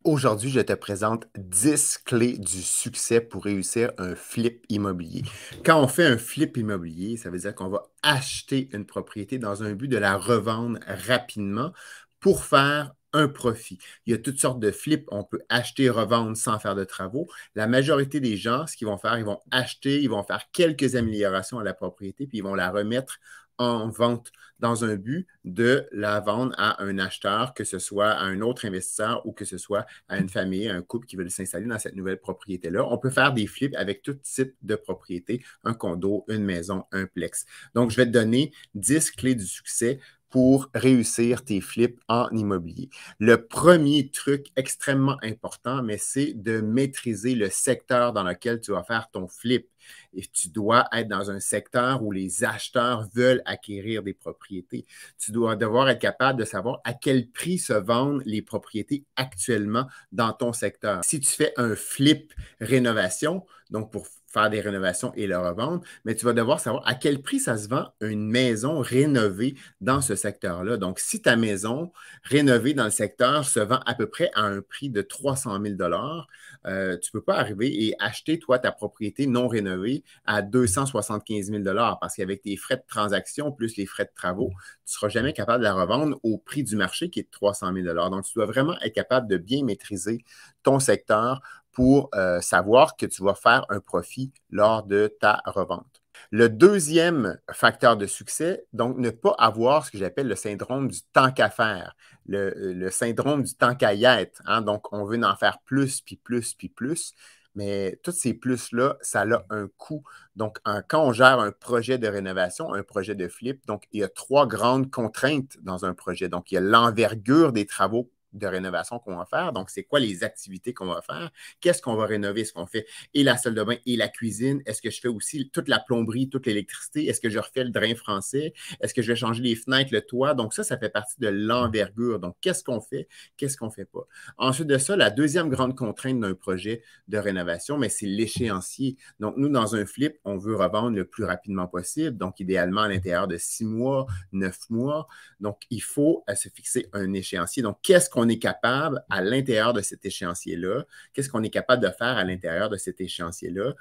Aujourd'hui, je te présente 10 clés du succès pour réussir un flip immobilier. Quand on fait un flip immobilier, ça veut dire qu'on va acheter une propriété dans un but de la revendre rapidement pour faire un profit. Il y a toutes sortes de flips. On peut acheter et revendre sans faire de travaux. La majorité des gens, ce qu'ils vont faire, ils vont acheter, ils vont faire quelques améliorations à la propriété, puis ils vont la remettre en vente dans un but de la vendre à un acheteur, que ce soit à un autre investisseur ou que ce soit à une famille, à un couple qui veut s'installer dans cette nouvelle propriété-là. On peut faire des flips avec tout type de propriété, un condo, une maison, un plex. Donc, je vais te donner 10 clés du succès pour réussir tes flips en immobilier. Le premier truc extrêmement important, mais c'est de maîtriser le secteur dans lequel tu vas faire ton flip. Et tu dois être dans un secteur où les acheteurs veulent acquérir des propriétés. Tu dois devoir être capable de savoir à quel prix se vendent les propriétés actuellement dans ton secteur. Si tu fais un flip rénovation, donc pour faire des rénovations et le revendre, mais tu vas devoir savoir à quel prix ça se vend une maison rénovée dans ce secteur-là. Donc, si ta maison rénovée dans le secteur se vend à peu près à un prix de 300 000 tu ne peux pas arriver et acheter, toi, ta propriété non rénovée à 275 000 parce qu'avec tes frais de transaction plus les frais de travaux, tu ne seras jamais capable de la revendre au prix du marché qui est de 300 000 Donc, tu dois vraiment être capable de bien maîtriser ton secteur pour savoir que tu vas faire un profit lors de ta revente. Le deuxième facteur de succès, donc ne pas avoir ce que j'appelle le syndrome du tant qu'à faire, le syndrome du tant qu'à y être. Hein? Donc, on veut en faire plus, puis plus, puis plus. Mais tous ces plus-là, ça a un coût. Donc, quand on gère un projet de rénovation, un projet de flip, donc il y a trois grandes contraintes dans un projet. Donc, il y a l'envergure des travaux de rénovation qu'on va faire. Donc, c'est quoi les activités qu'on va faire? Qu'est-ce qu'on va rénover? Est-ce qu'on fait et la salle de bain et la cuisine? Est-ce que je fais aussi toute la plomberie, toute l'électricité? Est-ce que je refais le drain français? Est-ce que je vais changer les fenêtres, le toit? Donc, ça fait partie de l'envergure. Donc, qu'est-ce qu'on fait? Qu'est-ce qu'on ne fait pas? Ensuite de ça, la deuxième grande contrainte d'un projet de rénovation, mais c'est l'échéancier. Donc, nous, dans un flip, on veut revendre le plus rapidement possible. Donc, idéalement, à l'intérieur de 6 mois, 9 mois. Donc, il faut se fixer un échéancier. Donc, qu'est-ce qu'on est capable à l'intérieur de cet échéancier-là? Qu'est-ce qu'on est capable de faire à l'intérieur de cet échéancier-là?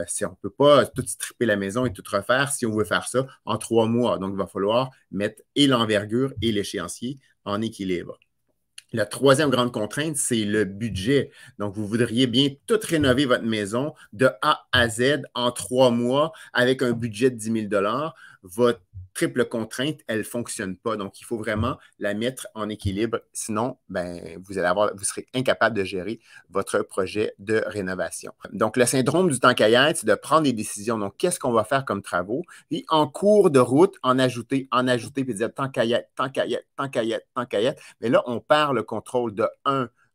Si on ne peut pas tout stripper la maison et tout refaire si on veut faire ça en 3 mois. Donc, il va falloir mettre et l'envergure et l'échéancier en équilibre. La troisième grande contrainte, c'est le budget. Donc, vous voudriez bien tout rénover votre maison de A à Z en 3 mois avec un budget de 10 000 Votre triple contrainte, elle ne fonctionne pas. Donc, il faut vraiment la mettre en équilibre. Sinon, ben, vous serez incapable de gérer votre projet de rénovation. Donc, le syndrome du tant qu'à y être, c'est de prendre des décisions. Donc, qu'est-ce qu'on va faire comme travaux? Puis, en cours de route, en ajouter, puis dire tant qu'à y être, tant qu'à y être, tant qu'à y être, tant qu'à y être. Mais là, on perd le contrôle de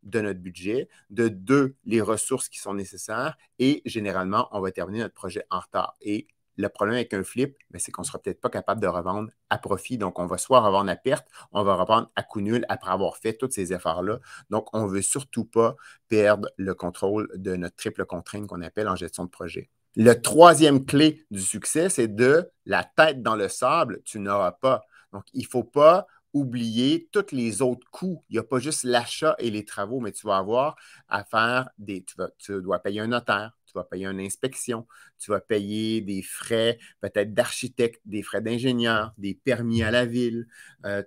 de notre budget, de deux, les ressources qui sont nécessaires et généralement, on va terminer notre projet en retard. Et le problème avec un flip, c'est qu'on ne sera peut-être pas capable de revendre à profit. Donc, on va soit revendre à perte, on va revendre à coût nul après avoir fait tous ces efforts-là. Donc, on ne veut surtout pas perdre le contrôle de notre triple contrainte qu'on appelle en gestion de projet. Le troisième clé du succès, c'est de la tête dans le sable, tu n'auras pas. Donc, il ne faut pas oublier tous les autres coûts. Il n'y a pas juste l'achat et les travaux, mais tu vas avoir à faire tu dois payer un notaire, tu vas payer une inspection, tu vas payer des frais peut-être d'architecte, des frais d'ingénieur, des permis à la ville.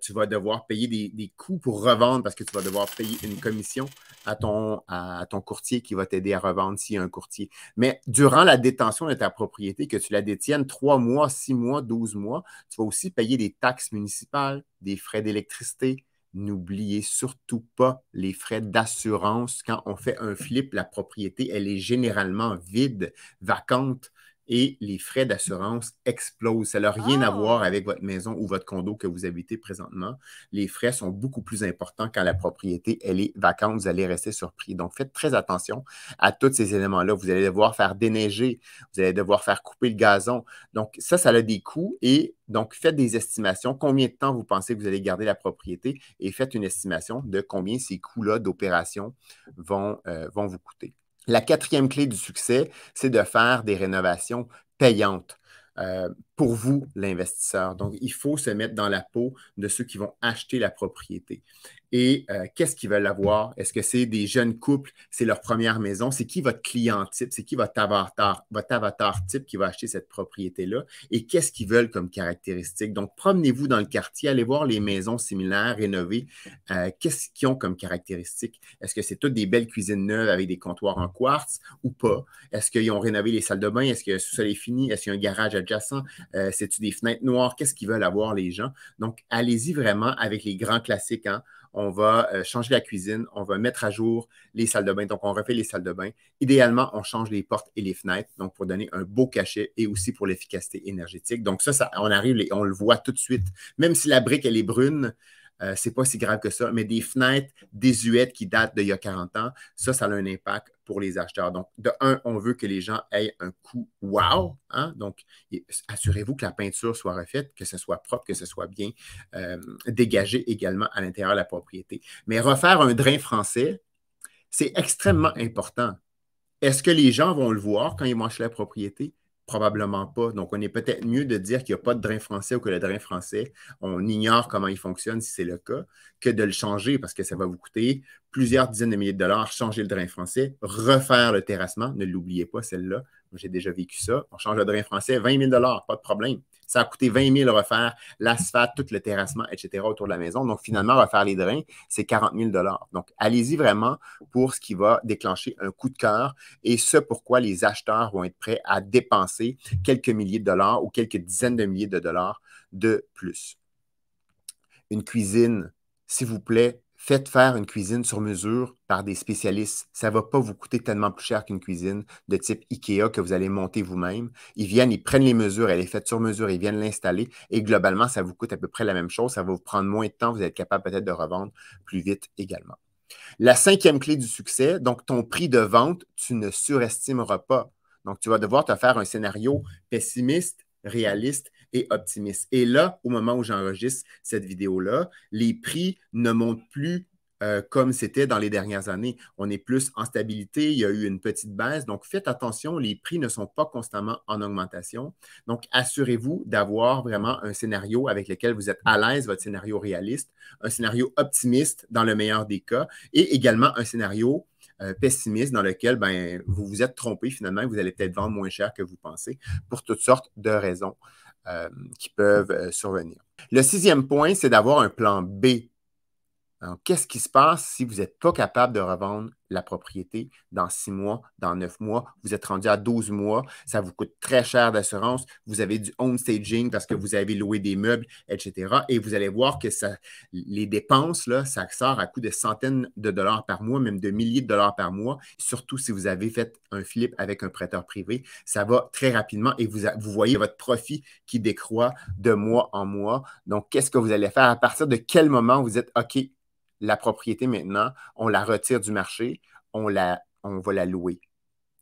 Tu vas devoir payer des coûts pour revendre parce que tu vas devoir payer une commission à ton courtier qui va t'aider à revendre s'il y a un courtier. Mais durant la détention de ta propriété, que tu la détiennes 3 mois, 6 mois, 12 mois, tu vas aussi payer des taxes municipales, des frais d'électricité. N'oubliez surtout pas les frais d'assurance. Quand on fait un flip, la propriété, elle est généralement vide, vacante et les frais d'assurance explosent. Ça n'a rien à voir avec votre maison ou votre condo que vous habitez présentement. Les frais sont beaucoup plus importants quand la propriété, elle est vacante. Vous allez rester surpris. Donc, faites très attention à tous ces éléments-là. Vous allez devoir faire déneiger, vous allez devoir faire couper le gazon. Donc, ça a des coûts et donc, faites des estimations. Combien de temps vous pensez que vous allez garder la propriété et faites une estimation de combien ces coûts-là d'opération vont vous coûter. La quatrième clé du succès, c'est de faire des rénovations payantes pour vous, l'investisseur. Donc, il faut se mettre dans la peau de ceux qui vont acheter la propriété. Et qu'est-ce qu'ils veulent avoir? Est-ce que c'est des jeunes couples? C'est leur première maison? C'est qui votre client type? C'est qui votre avatar type qui va acheter cette propriété-là? Et qu'est-ce qu'ils veulent comme caractéristiques? Donc, promenez-vous dans le quartier, allez voir les maisons similaires, rénovées. Qu'est-ce qu'ils ont comme caractéristiques? Est-ce que c'est toutes des belles cuisines neuves avec des comptoirs en quartz ou pas? Est-ce qu'ils ont rénové les salles de bain? Est-ce que le sous-sol est fini? Est-ce qu'il y a un garage adjacent? C'est-tu des fenêtres noires? Qu'est-ce qu'ils veulent avoir les gens? Donc, allez-y vraiment avec les grands classiques, hein? On va changer la cuisine, on va mettre à jour les salles de bain. Donc, on refait les salles de bain. Idéalement, on change les portes et les fenêtres, donc pour donner un beau cachet et aussi pour l'efficacité énergétique. Donc, ça on arrive et on le voit tout de suite. Même si la brique, elle est brune, c'est pas si grave que ça, mais des fenêtres désuètes qui datent d'il y a 40 ans, ça a un impact pour les acheteurs. Donc, de un, on veut que les gens aient un coût wow, hein? Donc, assurez-vous que la peinture soit refaite, que ce soit propre, que ce soit bien dégagé également à l'intérieur de la propriété. Mais refaire un drain français, c'est extrêmement important. Est-ce que les gens vont le voir quand ils vont acheter la propriété? Probablement pas. Donc, on est peut-être mieux de dire qu'il n'y a pas de drain français ou que le drain français, on ignore comment il fonctionne si c'est le cas, que de le changer parce que ça va vous coûter plusieurs dizaines de milliers de dollars, changer le drain français, refaire le terrassement. Ne l'oubliez pas, celle-là. J'ai déjà vécu ça. On change le drain français, 20 000 dollars, pas de problème. Ça a coûté 20 000 refaire l'asphalte, tout le terrassement, etc. autour de la maison. Donc, finalement, refaire les drains, c'est 40 000 dollars. Donc, allez-y vraiment pour ce qui va déclencher un coup de cœur et ce pourquoi les acheteurs vont être prêts à dépenser quelques milliers de dollars ou quelques dizaines de milliers de dollars de plus. Une cuisine, s'il vous plaît, faites faire une cuisine sur mesure par des spécialistes. Ça ne va pas vous coûter tellement plus cher qu'une cuisine de type IKEA que vous allez monter vous-même. Ils viennent, ils prennent les mesures, elle est faite sur mesure, ils viennent l'installer et globalement, ça vous coûte à peu près la même chose. Ça va vous prendre moins de temps, vous êtes capable peut-être de revendre plus vite également. La cinquième clé du succès, donc ton prix de vente, tu ne surestimeras pas. Donc, tu vas devoir te faire un scénario pessimiste, réaliste et optimiste. Et là, au moment où j'enregistre cette vidéo-là, les prix ne montent plus comme c'était dans les dernières années. On est plus en stabilité, il y a eu une petite baisse. Donc, faites attention, les prix ne sont pas constamment en augmentation. Donc, assurez-vous d'avoir vraiment un scénario avec lequel vous êtes à l'aise, votre scénario réaliste, un scénario optimiste dans le meilleur des cas et également un scénario pessimiste dans lequel vous vous êtes trompé finalement, vous allez peut-être vendre moins cher que vous pensez pour toutes sortes de raisons qui peuvent survenir. Le sixième point, c'est d'avoir un plan B. Alors, qu'est-ce qui se passe si vous n'êtes pas capable de revendre la propriété dans 6 mois, dans 9 mois, vous êtes rendu à 12 mois, ça vous coûte très cher d'assurance, vous avez du home staging parce que vous avez loué des meubles, etc. Et vous allez voir que les dépenses, là, ça sort à coût de centaines de dollars par mois, même de milliers de dollars par mois, surtout si vous avez fait un flip avec un prêteur privé. Ça va très rapidement et vous voyez votre profit qui décroît de mois en mois. Donc, qu'est-ce que vous allez faire? À partir de quel moment vous êtes OK? La propriété maintenant, on la retire du marché, on va la louer.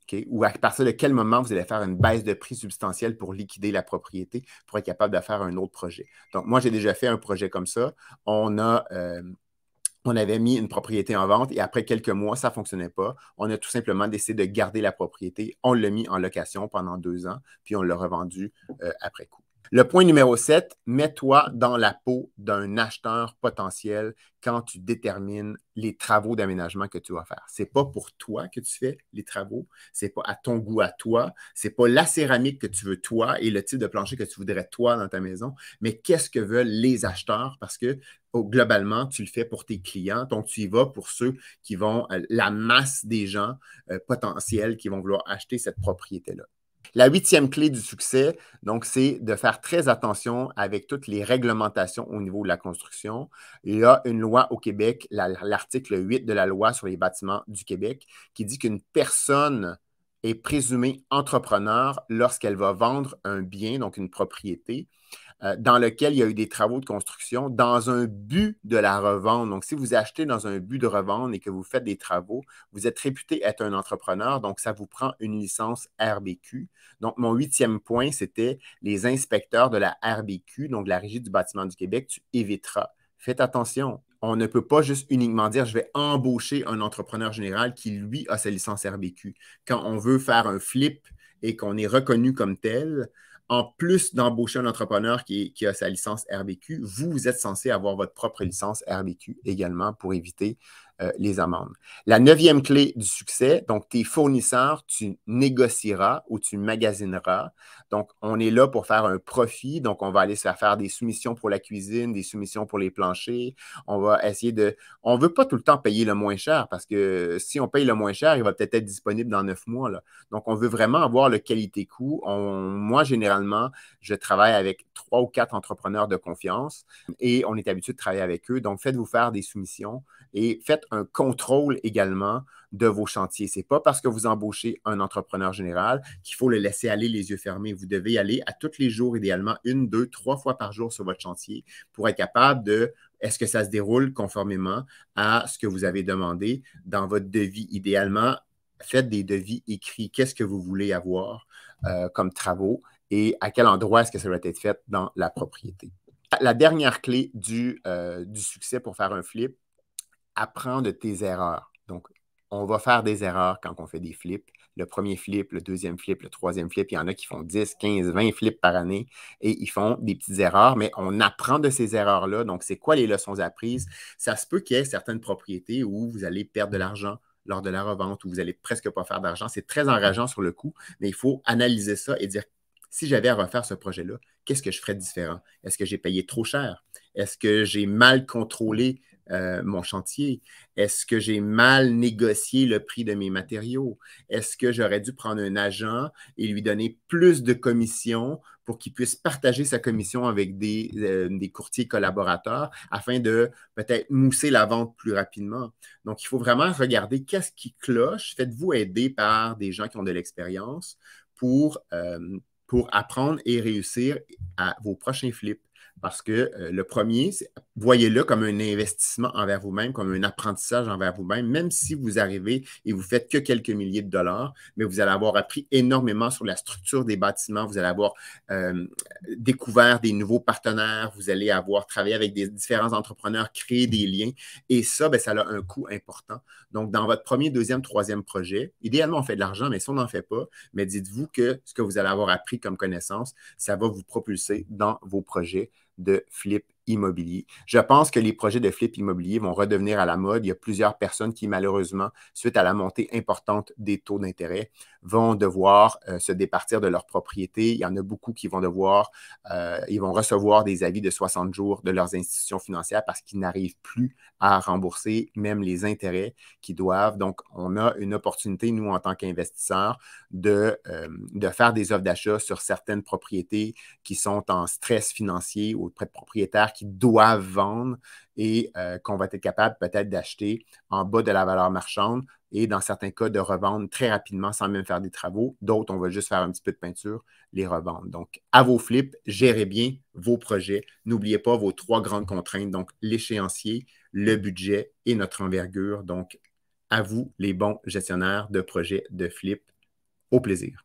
Okay? Ou à partir de quel moment vous allez faire une baisse de prix substantielle pour liquider la propriété pour être capable de faire un autre projet. Donc, moi, j'ai déjà fait un projet comme ça. On avait mis une propriété en vente et après quelques mois, ça ne fonctionnait pas. On a tout simplement décidé de garder la propriété. On l'a mis en location pendant 2 ans, puis on l'a revendu après coup. Le point numéro 7, mets-toi dans la peau d'un acheteur potentiel quand tu détermines les travaux d'aménagement que tu vas faire. Ce n'est pas pour toi que tu fais les travaux, ce n'est pas à ton goût à toi, ce n'est pas la céramique que tu veux toi et le type de plancher que tu voudrais toi dans ta maison, mais qu'est-ce que veulent les acheteurs parce que globalement, tu le fais pour tes clients, donc tu y vas pour ceux qui vont, la masse des gens potentiels qui vont vouloir acheter cette propriété-là. La 8e clé du succès, donc, c'est de faire très attention avec toutes les réglementations au niveau de la construction. Il y a une loi au Québec, l'article 8 de la loi sur les bâtiments du Québec, qui dit qu'une personne est présumée entrepreneur lorsqu'elle va vendre un bien, donc une propriété, dans lequel il y a eu des travaux de construction dans un but de la revendre. Donc, si vous achetez dans un but de revendre et que vous faites des travaux, vous êtes réputé être un entrepreneur, donc ça vous prend une licence RBQ. Donc, mon 8e point, c'était les inspecteurs de la RBQ, donc la Régie du bâtiment du Québec, tu éviteras. Faites attention. On ne peut pas juste uniquement dire je vais embaucher un entrepreneur général qui, lui, a sa licence RBQ. Quand on veut faire un flip et qu'on est reconnu comme tel, en plus d'embaucher un entrepreneur qui a sa licence RBQ, vous êtes censé avoir votre propre licence RBQ également pour éviter les amendes. La 9e clé du succès, donc tes fournisseurs, tu négocieras ou tu magasineras. Donc, on est là pour faire un profit. Donc, on va aller se faire des soumissions pour la cuisine, des soumissions pour les planchers. On va essayer de... On ne veut pas tout le temps payer le moins cher parce que si on paye le moins cher, il va peut-être être disponible dans 9 mois. Là. Donc, on veut vraiment avoir le qualité-coût. Moi, généralement, je travaille avec 3 ou 4 entrepreneurs de confiance et on est habitué de travailler avec eux. Donc, faites-vous faire des soumissions et faites un contrôle également de vos chantiers. Ce n'est pas parce que vous embauchez un entrepreneur général qu'il faut le laisser aller les yeux fermés. Vous devez y aller à tous les jours, idéalement 1, 2, 3 fois par jour sur votre chantier pour être capable de est-ce que ça se déroule conformément à ce que vous avez demandé dans votre devis. Idéalement, faites des devis écrits. Qu'est-ce que vous voulez avoir comme travaux et à quel endroit est-ce que ça doit être fait dans la propriété. La dernière clé du succès pour faire un flip, apprends de tes erreurs. Donc, on va faire des erreurs quand on fait des flips. Le premier flip, le deuxième flip, le troisième flip, il y en a qui font 10, 15, 20 flips par année et ils font des petites erreurs, mais on apprend de ces erreurs-là. Donc, c'est quoi les leçons apprises? Ça se peut qu'il y ait certaines propriétés où vous allez perdre de l'argent lors de la revente, où vous n'allez presque pas faire d'argent. C'est très enrageant sur le coup, mais il faut analyser ça et dire, si j'avais à refaire ce projet-là, qu'est-ce que je ferais différent? Est-ce que j'ai payé trop cher? Est-ce que j'ai mal contrôlé mon chantier? Est-ce que j'ai mal négocié le prix de mes matériaux? Est-ce que j'aurais dû prendre un agent et lui donner plus de commissions pour qu'il puisse partager sa commission avec des courtiers collaborateurs afin de peut-être mousser la vente plus rapidement? Donc, il faut vraiment regarder qu'est-ce qui cloche. Faites-vous aider par des gens qui ont de l'expérience pour apprendre et réussir à vos prochains flips. Parce que le premier, voyez-le comme un investissement envers vous-même, comme un apprentissage envers vous-même, même si vous arrivez et vous faites que quelques milliers de dollars, mais vous allez avoir appris énormément sur la structure des bâtiments, vous allez avoir découvert des nouveaux partenaires, vous allez avoir travaillé avec des différents entrepreneurs, créé des liens, et ça, bien, ça a un coût important. Donc, dans votre premier, deuxième, troisième projet, idéalement, on fait de l'argent, mais si on n'en fait pas, mais dites-vous que ce que vous allez avoir appris comme connaissance, ça va vous propulser dans vos projets de flip immobilier. Je pense que les projets de flip immobilier vont redevenir à la mode. Il y a plusieurs personnes qui, malheureusement, suite à la montée importante des taux d'intérêt, vont devoir se départir de leur propriété. Il y en a beaucoup qui vont devoir, ils vont recevoir des avis de 60 jours de leurs institutions financières parce qu'ils n'arrivent plus à rembourser même les intérêts qu'ils doivent. Donc, on a une opportunité, nous, en tant qu'investisseurs, de faire des offres d'achat sur certaines propriétés qui sont en stress financier auprès de propriétaires qui doivent vendre et qu'on va être capable peut-être d'acheter en bas de la valeur marchande et dans certains cas de revendre très rapidement sans même faire des travaux. D'autres, on va juste faire un petit peu de peinture, les revendre. Donc, à vos flips, gérez bien vos projets. N'oubliez pas vos 3 grandes contraintes, donc l'échéancier, le budget et notre envergure. Donc, à vous, les bons gestionnaires de projets de flip. Au plaisir.